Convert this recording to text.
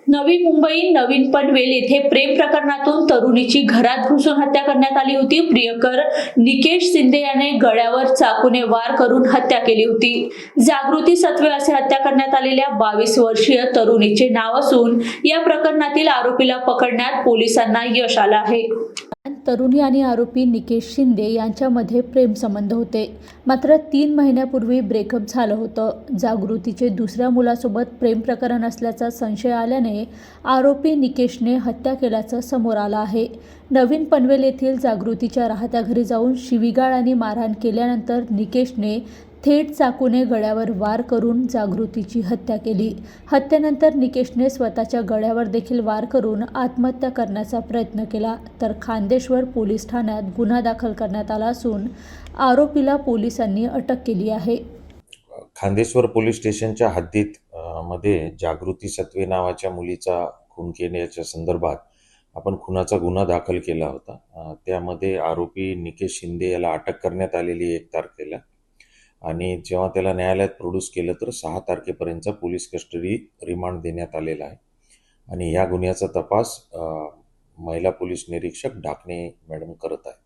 नवी मुंबई नवीन पनवेल येथे प्रेम प्रकरणातून तरुणीची घरात घुसून हत्या करण्यात आली होती। प्रियकर निकेश शिंदे याने गळ्यावर चाकूने वार करून हत्या केली होती। जागृती सत्वे असे हत्या करण्यात आलेल्या 22 वर्षीय तरुणीचे नाव असून या प्रकरणातील आरोपीला पकडण्यात पोलिसांना यश आले आहे। तरुणी आणि आरोपी निकेश शिंदे यांच्यामध्ये प्रेमसंबंध होते, मात्र 3 महिन्यापूर्वी ब्रेकअप झालं होतं। जागृतीचे दुसऱ्या मुलासोबत प्रेम प्रकरण असल्याचा संशय आल्याने आरोपी निकेशने हत्या केल्याचं समोर आलं आहे। नवीन पनवेल येथील जागृतीच्या राहत्या घरी जाऊन शिवीगाळ आणि मारहाण केल्यानंतर निकेशने थेट चाकूने गळ्यावर वार करून जागृतीची हत्या केली। हत्येनंतर निकेशने स्वतःच्या गळ्यावर देखील वार करून आत्महत्या करण्याचा प्रयत्न केला, तर खांदेश्वर पोलीस ठाण्यात गुन्हा दाखल करण्यात आला असून आरोपीला पोलिसांनी अटक केली आहे। खांदेश्वर पोलीस स्टेशनच्या हद्दीत मध्ये जागृती सत्वे नावाच्या मुलीचा खून केल्याच्या संदर्भात आपण खुनाचा गुन्हा दाखल केला होता। त्यामध्ये आरोपी निकेश शिंदे याला अटक करण्यात आलेली 1 तारखेला आणि जेव्हा त्याला न्यायालयात प्रोड्यूस केलं तर 6 तारखेपर्यंतचा पोलीस कस्टडी रिमांड देण्यात आलेला आहे आणि या गुन्ह्याचा तपास महिला पोलीस निरीक्षक ढाकणे मॅडम करत आहेत।